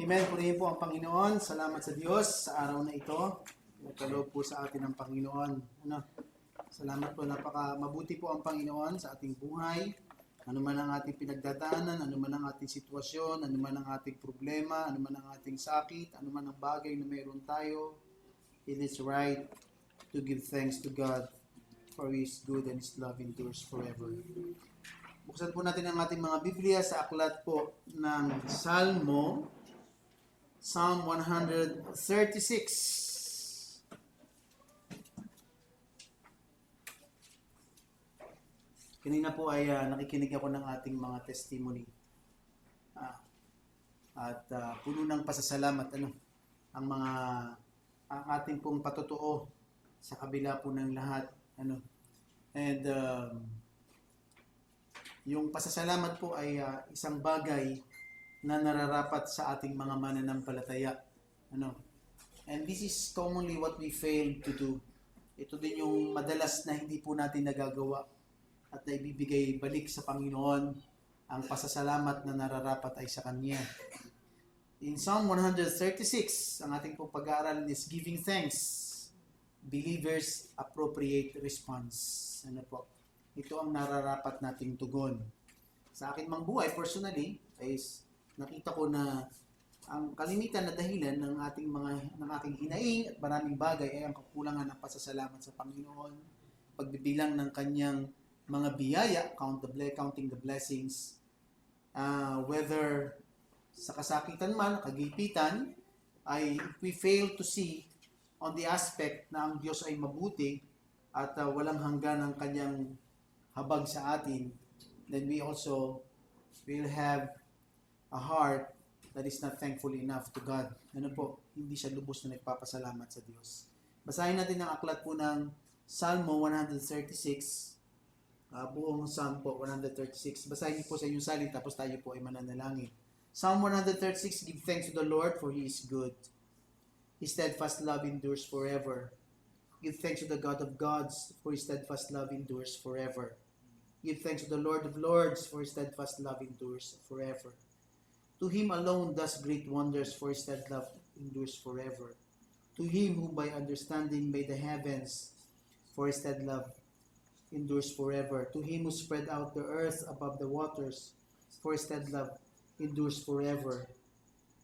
Amen. Purihin po ang Panginoon. Salamat sa Diyos sa araw na ito. Nagkaloob po sa atin ang Panginoon. Salamat po, mabuti po ang Panginoon sa ating buhay. Ano man ang ating pinagdadaanan, ano man ang ating sitwasyon, ano man ang ating problema, ano man ang ating sakit, ano man ang bagay na mayroon tayo, it is right to give thanks to God for His good and His love endures forever. Buksan po natin ang ating mga Biblia sa aklat po ng Salmo, Psalm 136. Kanina po ay nakikinig ako ng ating mga testimony. Puno ng pasasalamat ang ating pong patotoo sa kabila po ng lahat. Yung pasasalamat po ay isang bagay na nararapat sa ating mga mananampalataya. And this is commonly what we fail to do. Ito din yung madalas na hindi po natin nagagawa at naibibigay balik sa Panginoon. Ang pasasalamat na nararapat ay sa Kanya. In Psalm 136, ang ating pong pag-aaral is giving thanks. Believers' appropriate response. Ito ang nararapat nating tugon. Sa akin mang buhay, personally, is nakita ko na ang kalimitan na dahilan ng aking hinaing at maraming bagay ay ang kakulangan ng pasasalamat sa Panginoon, pagbibilang ng Kanyang mga biyaya, counting the blessings, whether sa kasakitan man, kagipitan, ay we fail to see on the aspect na ang Diyos ay mabuti at walang hanggan ang Kanyang habag sa atin, then we also will have a heart that is not thankful enough to God. Hindi siya lubos na nagpapasalamat sa Diyos. Basahin natin ang aklat po ng Salmo 136, buong Psalm po, 136. Basahin niyo po sa inyong salin, tapos tayo po ay mananalangin. Psalm 136, give thanks to the Lord for He is good. His steadfast love endures forever. Give thanks to the God of gods, for His steadfast love endures forever. Give thanks to the Lord of lords, for His steadfast love endures forever. To Him alone does great wonders, for His steadfast love endures forever. To Him who by understanding made the heavens, for His steadfast love endures forever. To Him who spread out the earth above the waters, for His steadfast love endures forever.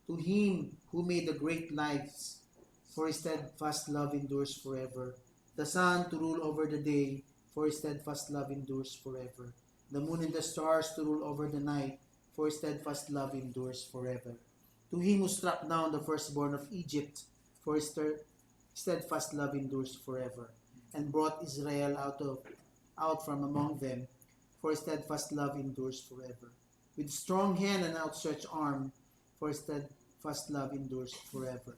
To Him who made the great lights, for His steadfast love endures forever. The sun to rule over the day, for His steadfast love endures forever. The moon and the stars to rule over the night, for His steadfast love endures forever. To Him who struck down the firstborn of Egypt, for His steadfast love endures forever, and brought Israel out from among them, for His steadfast love endures forever. With strong hand and outstretched arm, for His steadfast love endures forever.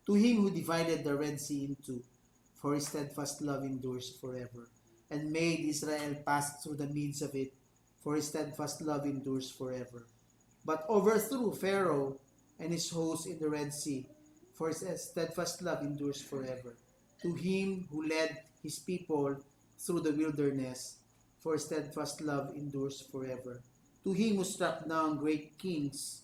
To Him who divided the Red Sea in two, for His steadfast love endures forever, and made Israel pass through the midst of it, for His steadfast love endures forever. But overthrew Pharaoh and his host in the Red Sea, for His steadfast love endures forever. To Him who led His people through the wilderness, for His steadfast love endures forever. To Him who struck down great kings,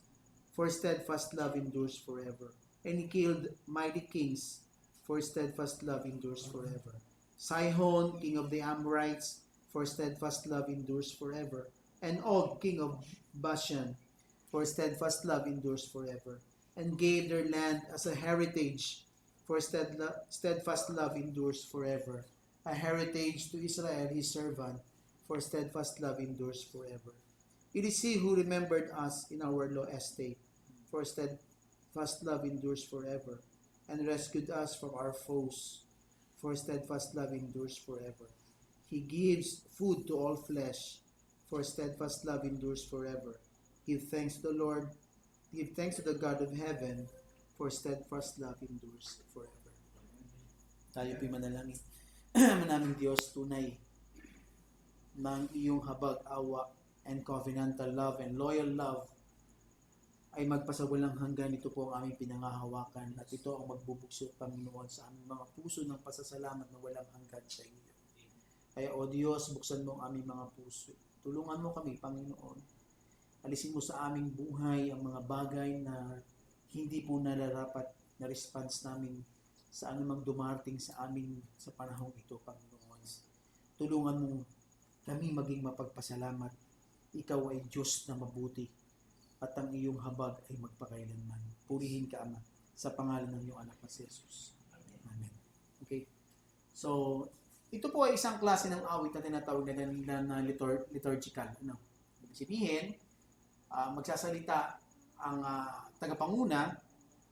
for His steadfast love endures forever. And He killed mighty kings, for His steadfast love endures forever. Sihon, king of the Amorites, for steadfast love endures forever. And Og, king of Bashan, for steadfast love endures forever. And gave their land as a heritage, for steadfast love endures forever. A heritage to Israel, His servant, for steadfast love endures forever. It is He who remembered us in our low estate, for steadfast love endures forever, and rescued us from our foes, for steadfast love endures forever. He gives food to all flesh, for steadfast love endures forever. Give thanks to the Lord, give thanks to the God of heaven, for steadfast love endures forever. Tayo po'y manalangin. Manaming Diyos, tunay ng iyong habag, awa, and covenantal love and loyal love ay magpasawalang hanggan. Ito po ang aming pinangahawakan at ito ang magbubukso, Panginoon, sa aming mga puso ng pasasalamat na walang hanggan sa iyo. Kaya, O Diyos, buksan mo ang aming mga puso. Tulungan mo kami, Panginoon. Alisin mo sa aming buhay ang mga bagay na hindi po nararapat na response namin sa anumang dumarating sa amin sa panahong ito, Panginoon. Tulungan mo kami maging mapagpasalamat. Ikaw ay Diyos na mabuti at ang iyong habag ay magpakailanman. Purihin ka, Ama, sa pangalan ng iyong anak na si Jesus. Amen. Okay? So, ito po ay isang klase ng awit na tinatawag nila na liturgical. Ano? Ibig sabihin, magsasalita ang tagapanguna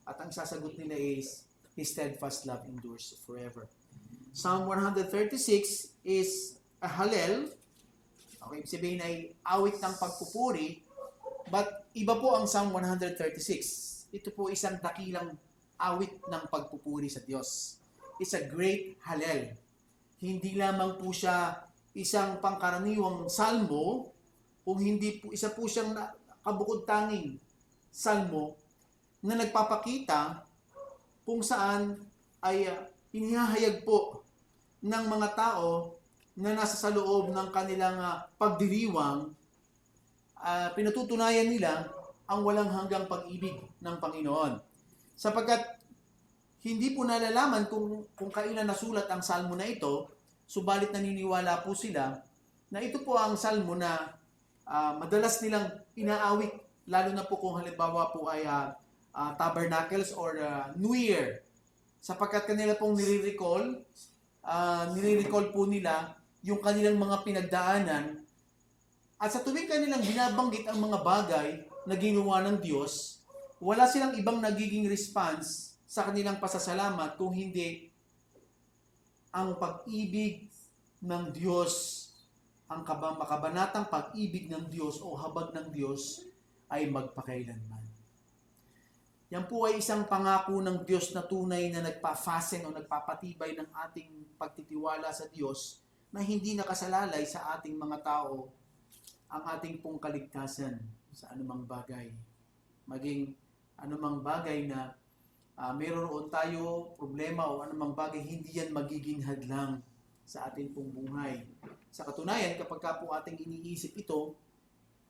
at ang sasagot nila is, His steadfast love endures forever. Psalm 136 is a Hallel. Okay, ibig sabihin ay awit ng pagpupuri, but iba po ang Psalm 136. Ito po isang dakilang awit ng pagpupuri sa Diyos. It's a great Hallel. Hindi lamang po siya isang pangkaraniwang salmo, kung hindi po isa po siyang kabukod-tanging salmo na nagpapakita kung saan ay inihahayag po ng mga tao na nasa sa loob ng kanilang pagdiriwang, pinatutunayan nila ang walang hanggang pag-ibig ng Panginoon. Sapagkat hindi po nalalaman kung kailan nasulat ang salmo na ito, subalit naniniwala po sila na ito po ang salmo na madalas nilang inaawit, lalo na po kung halimbawa po ay Tabernacles or New Year. Sapagkat kanila pong nire-recall po nila yung kanilang mga pinagdaanan, at sa tuwing kanilang binabanggit ang mga bagay na ginawa ng Diyos, wala silang ibang nagiging response sa kanilang pasasalamat kung hindi ang pag-ibig ng Diyos, ang makabanatang pag-ibig ng Diyos o habag ng Diyos ay magpakailanman. Yan po ay isang pangako ng Diyos na tunay na nagpa-fasten o nagpapatibay ng ating pagtitiwala sa Diyos na hindi nakasalalay sa ating mga tao ang ating pong kaligtasan sa anumang bagay. Maging anumang bagay na mayroon tayo problema o anumang bagay, hindi yan magiging hadlang sa ating pong buhay. Sa katunayan, kapag po ating iniisip ito,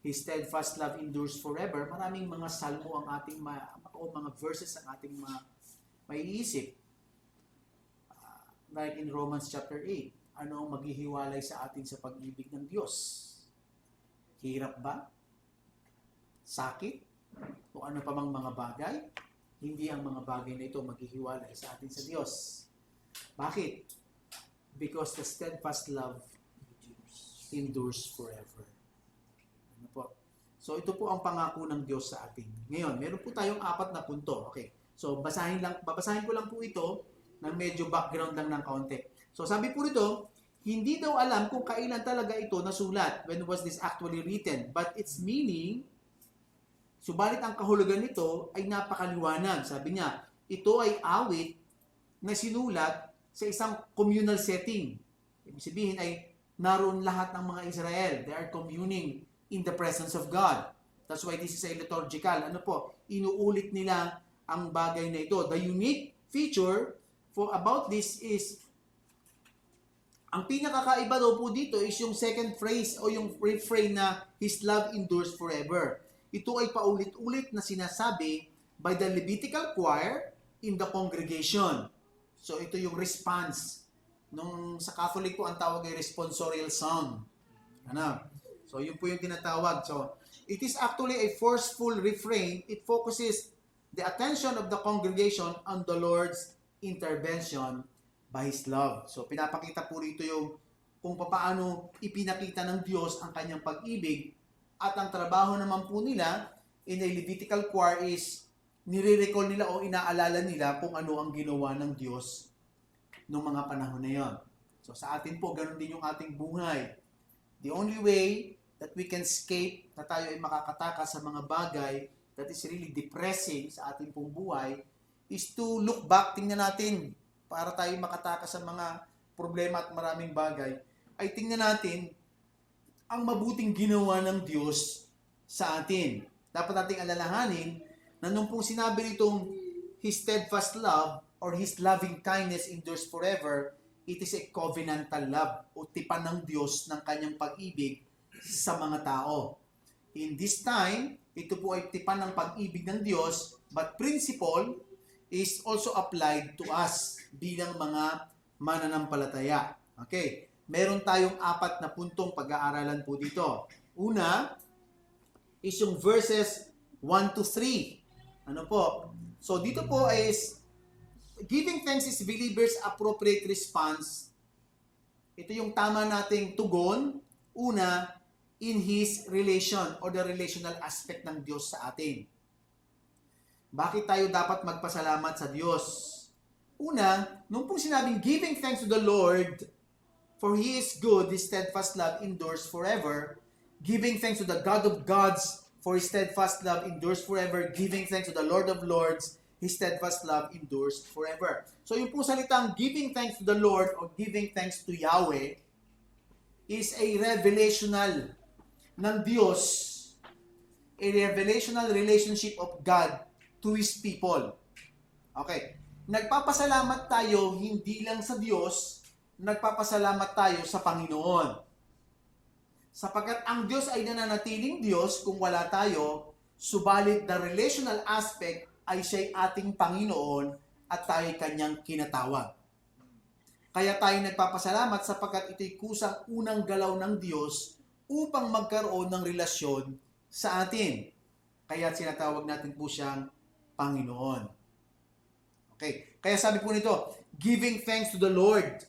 His steadfast love endures forever, maraming mga salmo ang ating o mga verses ang ating maiisip. Like in Romans chapter 8, ano ang maghihiwalay sa atin sa pag-ibig ng Diyos? Hirap ba? Sakit? O ano pa mang mga bagay? Hindi ang mga bagay na ito maghihiwalay sa atin sa Diyos. Bakit? Because the steadfast love endures forever. Ano po? So ito po ang pangako ng Diyos sa atin. Ngayon, meron po tayong 4 na punto. Okay. So babasahin ko lang po ito ng medyo background lang ng kaunti. So sabi po rito, hindi daw alam kung kailan talaga ito nasulat. When was this actually written? But its meaning, subalit ang kahulugan nito ay napakaliwanag. Sabi niya, ito ay awit na sinulat sa isang communal setting. Ibig sabihin ay naroon lahat ng mga Israel. They are communing in the presence of God. That's why this is a liturgical. Ano po? Inuulit nila ang bagay na ito. The unique feature about this is, ang pinakakaiba daw po dito is yung second phrase o yung refrain na His love endures forever. Ito ay paulit-ulit na sinasabi by the Levitical choir in the congregation. So ito yung response. Sa Catholic po ang tawag ay responsorial song. Ano? So yun po yung tinatawag. So it is actually a forceful refrain. It focuses the attention of the congregation on the Lord's intervention by His love. So pinapakita po rito yung kung paano ipinakita ng Diyos ang kanyang pag-ibig, at ang trabaho naman po nila in a Levitical choir is nire-recall nila o inaalala nila kung ano ang ginawa ng Diyos noong mga panahon na yon. So sa atin po, ganun din yung ating buhay. The only way that we can escape, na tayo ay makakatakas sa mga bagay that is really depressing sa ating pong buhay, is to look back. Tingnan natin, para tayo makatakas sa mga problema at maraming bagay, ay tingnan natin ang mabuting ginawa ng Diyos sa atin. Dapat nating alalahanin na nung pong sinabi nitong His steadfast love or His loving kindness endures forever, it is a covenantal love o tipan ng Diyos ng kanyang pag-ibig sa mga tao. In this time, ito po ay tipan ng pag-ibig ng Diyos, but principle is also applied to us bilang mga mananampalataya. Okay, meron tayong 4 na puntong pag-aaralan po dito. Una is yung verses 1 to 3. Ano po? So dito po is giving thanks is believers' appropriate response. Ito yung tama nating tugon. Una, in His relation or the relational aspect ng Diyos sa atin. Bakit tayo dapat magpasalamat sa Diyos? Una, nung pong sinabing giving thanks to the Lord, for He is good, His steadfast love endures forever. Giving thanks to the God of gods, for His steadfast love endures forever. Giving thanks to the Lord of lords, His steadfast love endures forever. So yung pong salitang giving thanks to the Lord or giving thanks to Yahweh is a revelational ng Diyos, a revelational relationship of God to His people. Okay. Nagpapasalamat tayo hindi lang sa Diyos, nagpapasalamat tayo sa Panginoon. Sapagkat ang Diyos ay nananatiling Diyos kung wala tayo, subalit the relational aspect ay siya'y ating Panginoon at tayo'y kanyang kinatawag. Kaya tayo nagpapasalamat sapagkat ito'y kusang unang galaw ng Diyos upang magkaroon ng relasyon sa atin. Kaya sinatawag natin po siyang Panginoon. Okay. Kaya sabi po nito, giving thanks to the Lord.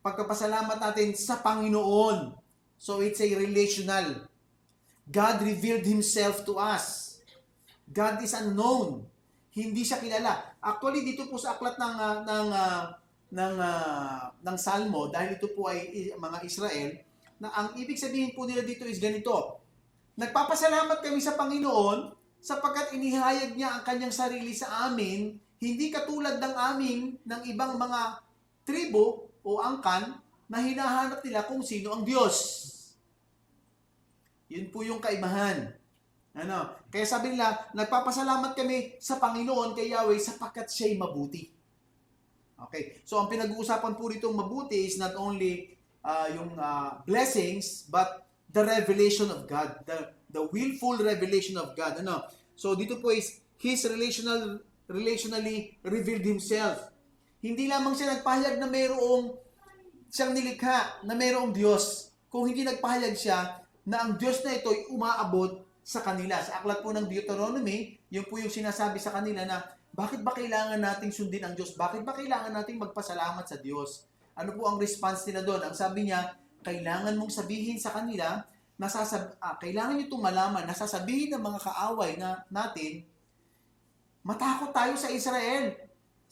Pagpapasalamat natin sa Panginoon. So it's a relational. God revealed Himself to us. God is unknown. Hindi siya kilala. Actually, dito po sa aklat ng Salmo, dahil ito po ay mga Israel, na ang ibig sabihin po nila dito is ganito. Nagpapasalamat kami sa Panginoon sapagkat inihayag niya ang kanyang sarili sa amin, hindi katulad ng ibang mga tribo o angkan na hinahanap nila kung sino ang Diyos. Yun po yung kaibahan. Kaya sabi nila, nagpapasalamat kami sa Panginoon kay Yahweh sapagkat siya'y mabuti. Okay. So ang pinag-uusapan po dito mabuti is not only yung blessings, but the revelation of God, the willful revelation of God. So dito po is His relationally revealed Himself. Hindi lamang siya nagpahayag na mayroong siyang nilikha, na mayroong Diyos. Kung hindi nagpahayag siya na ang Diyos na ito ay umaabot sa kanila. Sa aklat po ng Deuteronomy, yun po yung sinasabi sa kanila na bakit ba kailangan nating sundin ang Diyos? Bakit ba kailangan nating magpasalamat sa Diyos? Ano po ang response nila doon? Ang sabi niya, kailangan mong sabihin sa kanila, kailangan nyo itong malaman, nasasabihin ng mga kaaway natin, matakot tayo sa Israel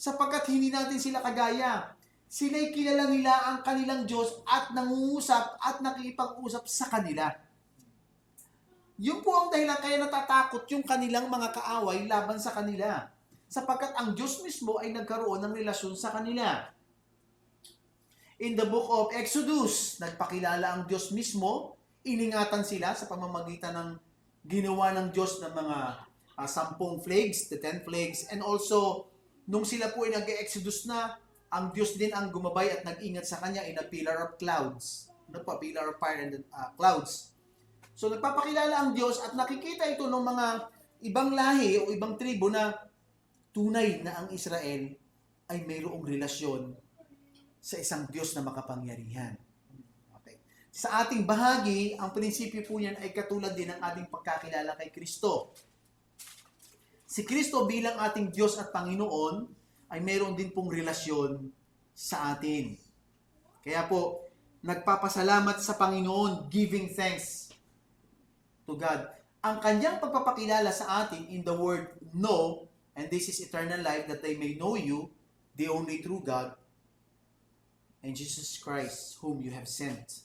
sapagkat hindi natin sila kagaya. Sila'y kilala nila ang kanilang Diyos at nangungusap at nakikipag-usap sa kanila. Yun po ang dahilan kaya natatakot yung kanilang mga kaaway laban sa kanila. Sapagkat ang Diyos mismo ay nagkaroon ng relasyon sa kanila. In the book of Exodus, nagpakilala ang Diyos mismo, iningatan sila sa pamamagitan ng ginawa ng Diyos ng mga 10 plagues, the 10 plagues, and also, nung sila po ay nag-Exodus na, ang Diyos din ang gumabay at nag-ingat sa kanya in a pillar of clouds. Pillar of fire and clouds. So nagpapakilala ang Diyos at nakikita ito ng mga ibang lahi o ibang tribo na tunay na ang Israel ay mayroong relasyon sa isang Diyos na makapangyarihan. Okay. Sa ating bahagi, ang prinsipyo po niyan ay katulad din ng ating pagkakilala kay Kristo. Si Kristo bilang ating Diyos at Panginoon ay mayroon din pong relasyon sa atin. Kaya po, nagpapasalamat sa Panginoon, giving thanks to God. Ang kanyang pagpapakilala sa atin in the word know, and this is eternal life, that they may know you, the only true God, and Jesus Christ, whom you have sent.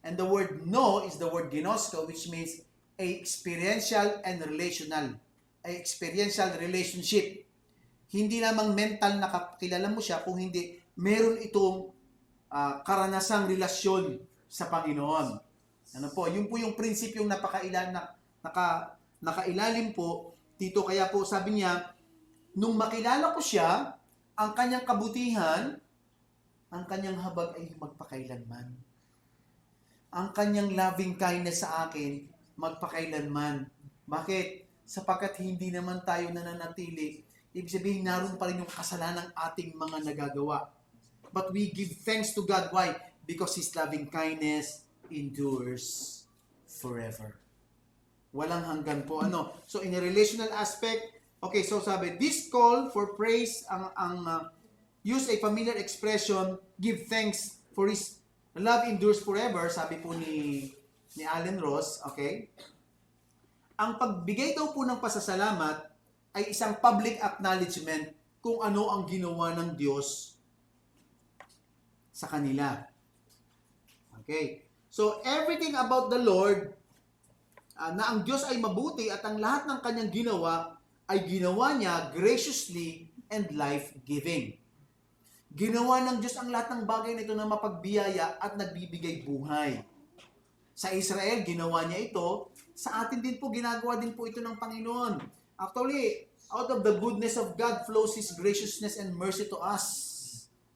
And the word know is the word ginosko, which means a experiential and relational. A experiential relationship. Hindi lamang mental na kakilala mo siya, kung hindi, meron itong karanasang relasyon sa Panginoon. Yun po yung prinsipyong nakailalim po dito. Kaya po sabi niya, nung makilala ko siya, ang kanyang kabutihan, ang kanyang habag ay magpakailanman. Ang kanyang loving kindness sa akin magpakailanman. Bakit? Sapagkat hindi naman tayo nananatili. Ibig sabihin, naroon pa rin yung kasalanan ng ating mga nagagawa. But we give thanks to God. Why? Because His loving kindness endures forever. Walang hanggan po. So, in a relational aspect, okay, so sabi, this call for praise, use a familiar expression, give thanks for His love endures forever, sabi po ni Allen Ross, okay? Ang pagbigay daw po ng pasasalamat ay isang public acknowledgement kung ano ang ginawa ng Diyos sa kanila. Okay. So, everything about the Lord, na ang Diyos ay mabuti at ang lahat ng kanyang ginawa ay ginawa niya graciously and life-giving. Ginawa ng Diyos ang lahat ng bagay na ito na mapagbiyaya at nagbibigay buhay. Sa Israel, ginawa niya ito. Sa atin din po, ginagawa din po ito ng Panginoon. Actually, out of the goodness of God flows His graciousness and mercy to us.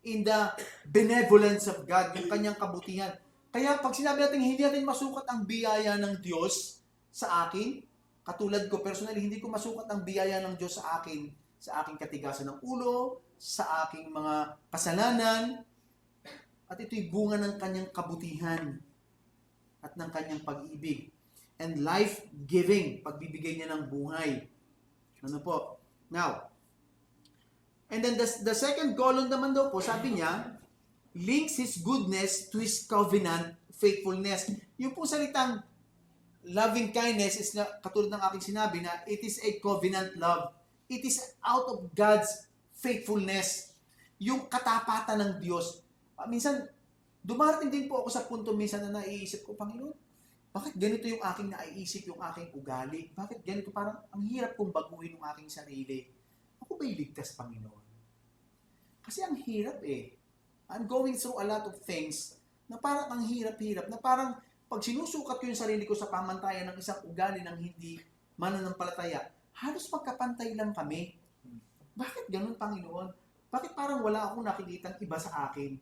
In the benevolence of God, yung kanyang kabutihan. Kaya pag sinabi natin, hindi natin masukat ang biyaya ng Diyos sa akin, katulad ko, personally, hindi ko masukat ang biyaya ng Diyos sa akin, sa aking katigasan ng ulo, sa aking mga kasalanan, at ito'y bunga ng kanyang kabutihan at ng kanyang pag-ibig. And life-giving, pagbibigay niya ng buhay. Ano po? Now, and then the second column naman daw po, sabi niya, links His goodness to His covenant faithfulness. Yung po salitang loving kindness is na, katulad ng aking sinabi na it is a covenant love. It is out of God's faithfulness. Yung katapatan ng Diyos. Minsan, dumarating din po ako sa punto minsan na naiisip ko, Panginoon, bakit ganito yung aking naiisip, yung aking ugali? Bakit ganito? Parang ang hirap kong baguhin yung aking sarili. Ako ba'y ligtas, Panginoon? Kasi ang hirap I'm going through a lot of things na parang ang hirap-hirap, na parang pag sinusukat ko yung sarili ko sa pamantayan ng isang ugali ng hindi mananampalataya, halos magkapantay lang kami. Bakit ganun, Panginoon? Bakit parang wala akong nakikitang iba sa akin?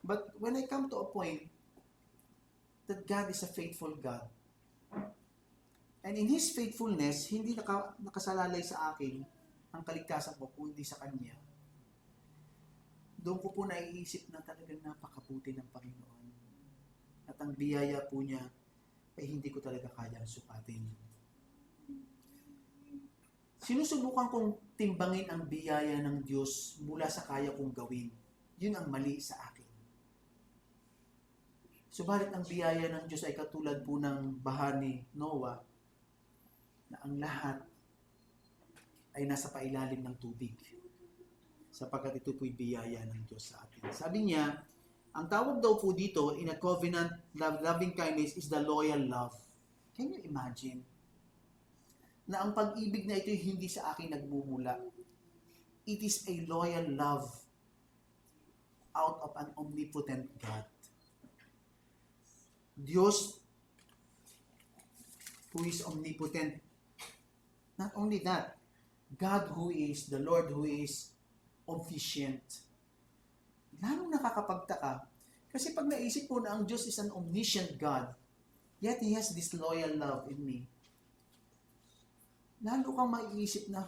But when I come to a point that God is a faithful God, and in His faithfulness, hindi nakasalalay sa akin ang kaligtasan ko kung hindi sa Kanya, doon ko po naiisip na talagang napakabuti ng Panginoon. At ang biyaya po niya ay hindi ko talaga kayang sukatin. Sinusubukan kong timbangin ang biyaya ng Diyos mula sa kaya kong gawin. Yun ang mali sa akin. Subalit ang biyaya ng Diyos ay katulad po ng baha ni Noah, na ang lahat ay nasa pailalim ng tubig. Sapagkat ito po'y biyaya ng Diyos sa atin. Sabi niya, ang tawag daw po dito in a covenant loving kindness is the loyal love. Can you imagine? Na ang pag-ibig na ito hindi sa akin nagmumula. It is a loyal love out of an omnipotent God. Diyos who is omnipotent. Not only that, God who is, the Lord who is omniscient. Lalong nakakapagtaka. Kasi pag naisip ko na ang Diyos is an omniscient God, yet He has this loyal love in me, lalo kang maiisip na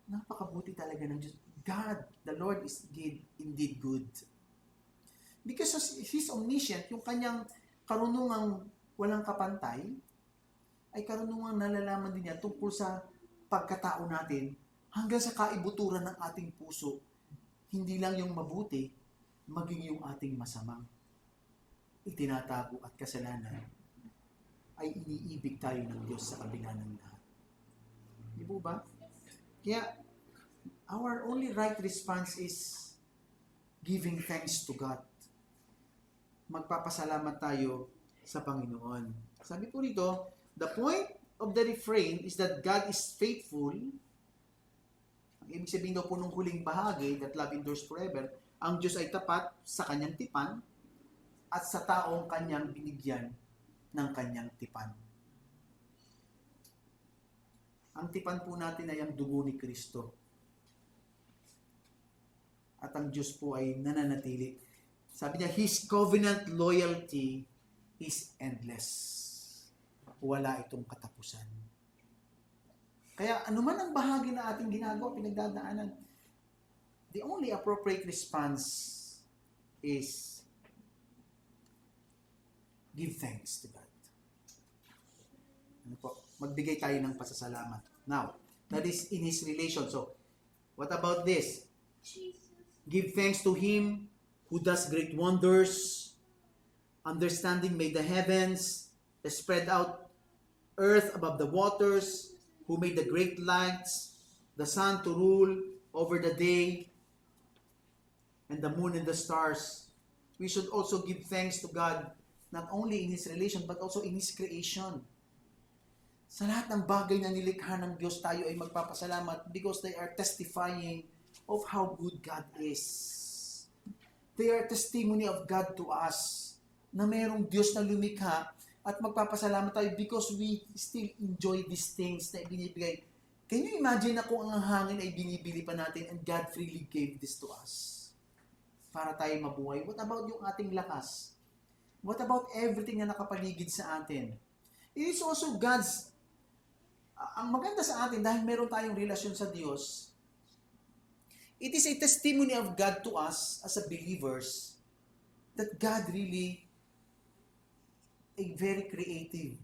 napakabuti talaga ng Diyos. God, the Lord is indeed good. Because He's omniscient, yung kanyang karunungang walang kapantay, ay karunungang nalalaman din niya tungkol sa pagkatao natin hanggang sa kaibuturan ng ating puso. Hindi lang yung mabuti, maging yung ating masamang itinatago at kasalanan ay iniibig tayo ng Diyos sa kabila ng lahat. Di po ba? Kaya, our only right response is giving thanks to God. Magpapasalamat tayo sa Panginoon. Sabi po rito, the point of the refrain is that God is faithful. Ang ibig sabihin daw po nung huling bahagi, that love endures forever, ang Diyos ay tapat sa kanyang tipan at sa taong kanyang binigyan ng kanyang tipan. Ang tipan po natin ay ang dugo ni Kristo. At ang Diyos po ay nananatili. Sabi niya, His covenant loyalty is endless. wala itong katapusan. Kaya anuman ang bahagi na ating ginagawa, pinagdadaanan, the only appropriate response is give thanks to God. Ano po? Magbigay tayo ng pasasalamat. Now, that is in His relation. So, what about this? Give thanks to Him who does great wonders, understanding made the heavens, spread out earth above the waters, who made the great lights, the sun to rule over the day, and the moon and the stars. We should also give thanks to God, not only in His relation, but also in His creation. Sa lahat ng bagay na nilikha ng Diyos, tayo ay magpapasalamat because they are testifying of how good God is. They are testimony of God to us na mayroong Diyos na lumikha at magpapasalamat tayo because we still enjoy these things na ibinibigay. Can you imagine na kung ang hangin ay binibili pa natin and God freely gave this to us para tayo mabuhay? What about yung ating lakas? What about everything na nakapaligid sa atin? It is also God's ang maganda sa atin dahil meron tayong relasyon sa Diyos, it is a testimony of God to us as a believers that God really a very creative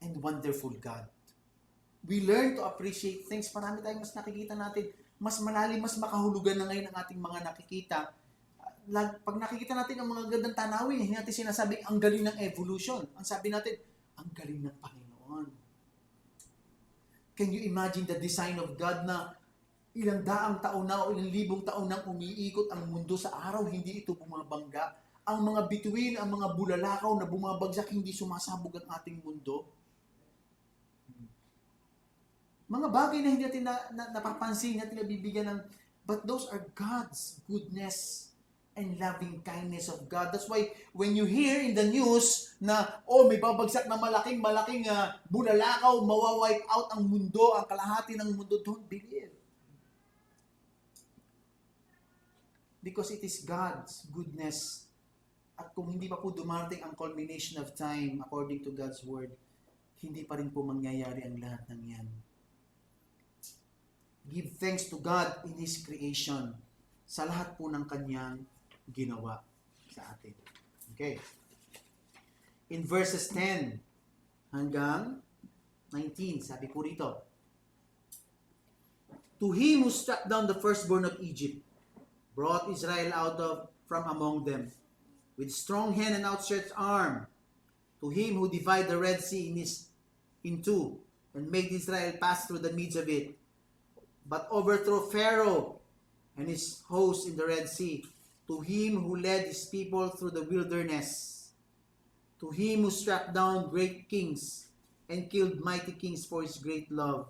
and wonderful God. We learn to appreciate things. Marami tayong mas nakikita natin, mas malalim, mas makahulugan na ngayon ang ating mga nakikita. Pag nakikita natin ang mga gandang tanawin, hindi natin sinasabing ang galing ng evolution. Ang sabi natin, ang galing ng Panginoon. Can you imagine the design of God na ilang daang taon na o ilang libong taon nang umiikot ang mundo sa araw, hindi ito bumabangga? Ang mga bituin, ang mga bulalakaw na bumabagsak, hindi sumasabog ang ating mundo. Mga bagay na hindi natin napapansin, natin nabibigyan ng, but those are God's goodness and loving kindness of God. That's why when you hear in the news na, may babagsak na malaking bulalakaw, mawawipe out ang mundo, ang kalahati ng mundo, don't believe. Because it is God's goodness. At kung hindi pa po dumarating ang culmination of time according to God's word, hindi pa rin po mangyayari ang lahat ng yan. Give thanks to God in His creation sa lahat po ng Kanyang ginawa sa atin. Okay. In verses 10 hanggang 19, sabi po rito, to Him who struck down the firstborn of Egypt, brought Israel out from among them, with strong hand and outstretched arm, to Him who divided the Red Sea in two, and made Israel pass through the midst of it, but overthrew Pharaoh and his host in the Red Sea, to Him who led His people through the wilderness, to Him who struck down great kings and killed mighty kings for His great love,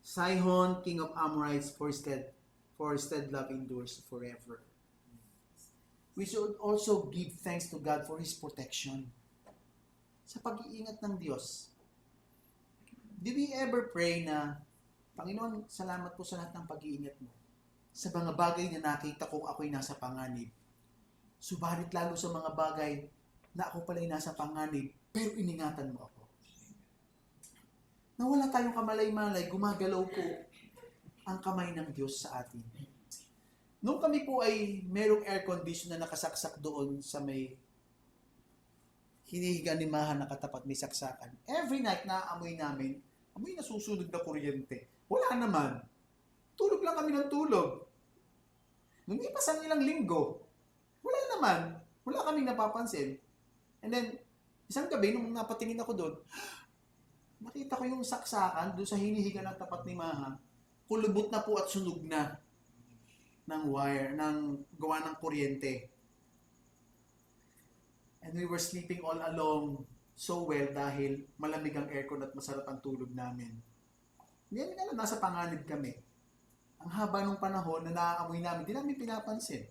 Sihon, king of Amorites, for His stead love endures forever. We should also give thanks to God for His protection. Sa pag-iingat ng Diyos. Do we ever pray na, Panginoon, salamat po sa lahat ng pag-iingat mo. Sa mga bagay na nakita ko ako'y nasa panganib. Subalit lalo sa mga bagay na ako pala'y nasa panganib, pero iningatan mo ako. Na wala tayong kamalay-malay, gumagalaw po ang kamay ng Diyos sa atin. Nung kami po ay merong air condition na nakasaksak doon sa may hinihiganimahan na katapat may saksakan. Every night naaamoy namin, amoy nasusunog na kuryente. Wala naman. Tulog lang kami ng tulog. Nung ipas ang ilang linggo, wala naman. Wala kaming napapansin. And then, isang gabi, nung napatingin ako doon, nakita ko yung saksakan doon sa hinihigan ng tapat ni Maha, kulubot na po at sunog na ng wire, ng gawa ng kuryente. And we were sleeping all along so well dahil malamig ang aircon at masarap ang tulog namin. Hindi namin alam, nasa panganib kami. Ang haba ng panahon na naaamoy namin, di namin pinapansin.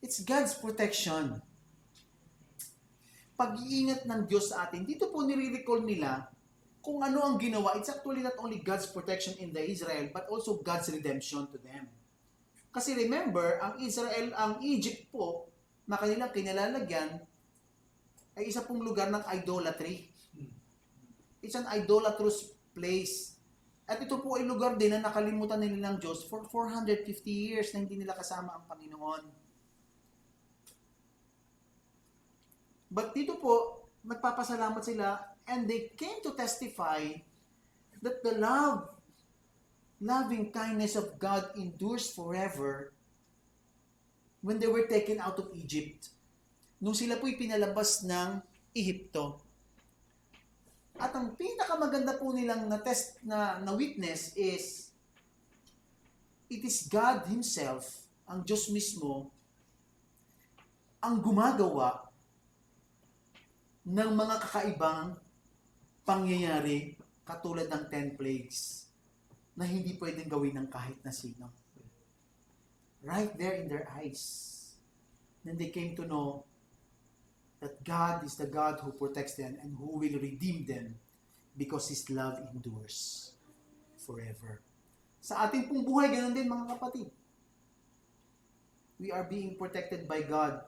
It's God's protection. Pag-iingat ng Diyos sa atin, dito po nire-recall nila kung ano ang ginawa. It's actually not only God's protection in the Israel, but also God's redemption to them. Kasi remember, ang Egypt po, na kanilang kinalalagyan, ay isa pong lugar ng idolatry. It's an idolatrous place. At ito po ay lugar din na nakalimutan nila ng Diyos for 450 years na hindi nila kasama ang Panginoon. But dito po, nagpapasalamat sila and they came to testify that the loving kindness of God endures forever when they were taken out of Egypt. Nung sila po'y pinalabas ng Ehipto. At ang pinakamaganda po nilang na-test na witness is it is God Himself, ang Diyos mismo, ang gumagawa ng mga kakaibang pangyayari katulad ng 10 plagues na hindi pwedeng gawin ng kahit na sino. Right there in their eyes. Then they came to know that God is the God who protects them and who will redeem them because His love endures forever. Sa ating pong buhay, ganun din mga kapatid. We are being protected by God.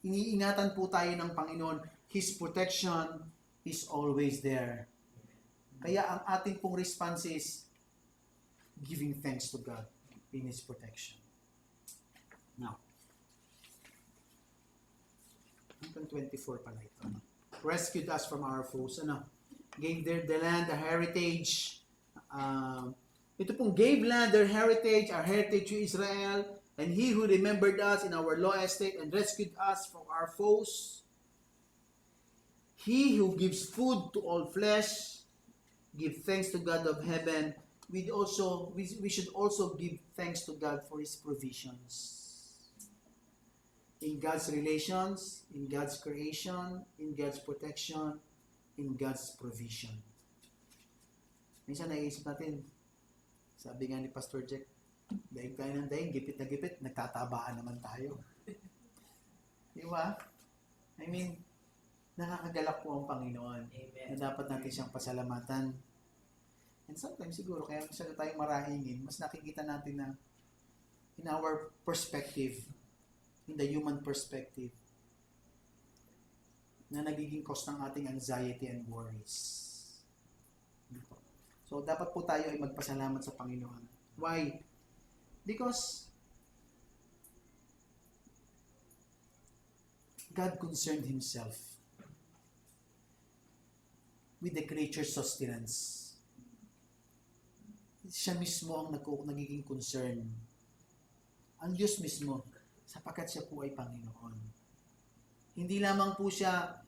Iniingatan po tayo ng Panginoon. His protection is always there. Kaya ang ating pong response is giving thanks to God in His protection. Now, hanggang 24 pala ito. Rescued us from our foes. Gave the land a heritage. Ito pong gave land their heritage, our heritage to Israel, and He who remembered us in our low estate and rescued us from our foes. He who gives food to all flesh, give thanks to God of heaven. We should also give thanks to God for His provisions. In God's relations, in God's creation, in God's protection, in God's provision. Minsan naiisip natin, sabi nga ni Pastor Jack, daig tayo ng daig, gipit na gipit, nagtatabaan naman tayo. Di ba? I mean, nakakagalak po ang Panginoon. Amen. Na dapat natin siyang pasalamatan. And sometimes siguro, kaya masyado tayong marahingin, mas nakikita natin na in our perspective, in the human perspective, na nagiging cause ng ating anxiety and worries. So, dapat po tayo ay magpasalamat sa Panginoon. Why? Because God concerned Himself with the creature's sustenance. Siya mismo ang nagiging concern. Ang Diyos mismo, sapagkat siya po ay Panginoon. Hindi lamang po siya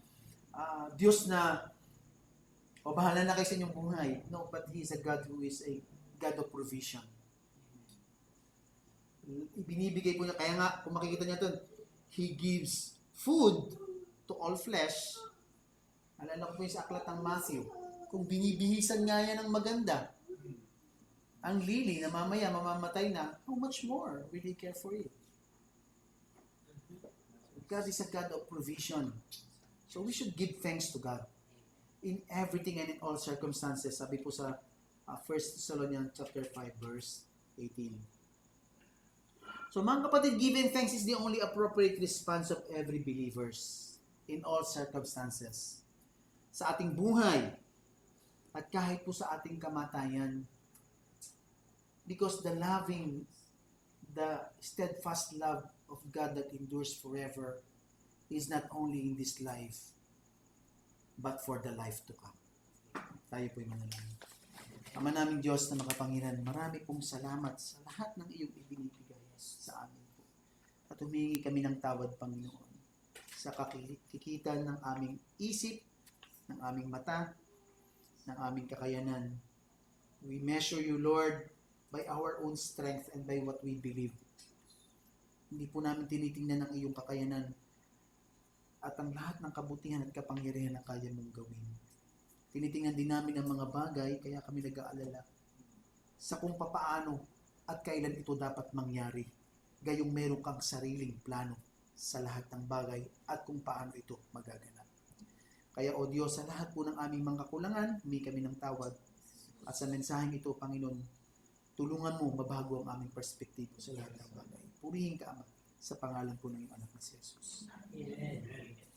Diyos na bahala na kayo sa inyong buhay. No, but He is a God who is a God of provision. Ibinibigay po niya, kaya nga, kung makikita niya ito, He gives food to all flesh. Alala ko po yung sa aklat ng Matthew. Kung binibihisan nga yan ng maganda, ang lili na mamaya mamamatay na, how much more will He care for you? God is a God of provision. So we should give thanks to God in everything and in all circumstances. Sabi po sa 1 Thessalonians chapter 5 verse 18. So mga kapatid, giving thanks is the only appropriate response of every believers in all circumstances. Sa ating buhay at kahit po sa ating kamatayan. Because the steadfast love of God that endures forever is not only in this life, but for the life to come. Tayo po'y manalangin. Ama naming Diyos na makapangyarihan, marami pong salamat sa lahat ng iyong ibinibigay sa amin po. At humingi kami ng tawad, Panginoon, sa kakikitan ng aming isip, ng aming mata, ng aming kakayanan. We measure you, Lord, by our own strength and by what we believe. Hindi po namin tinitingnan ang iyong kakayanan at ang lahat ng kabutihan at kapangyarihan na kaya mong gawin. Tinitingnan din namin ang mga bagay, kaya kami nag-aalala sa kung papaano at kailan ito dapat mangyari. Gayong meron kang sariling plano sa lahat ng bagay at kung paano ito magaganap. Kaya, O Diyos, sa lahat po ng aming mga kakulangan, humingi kami ng tawad. At sa mensaheng ito, Panginoon, tulungan mo mabago ang aming perspektibo sa lahat ng bagay. Purihin ka, Ama, sa pangalan po ng iyong anak na si Jesus. Amen.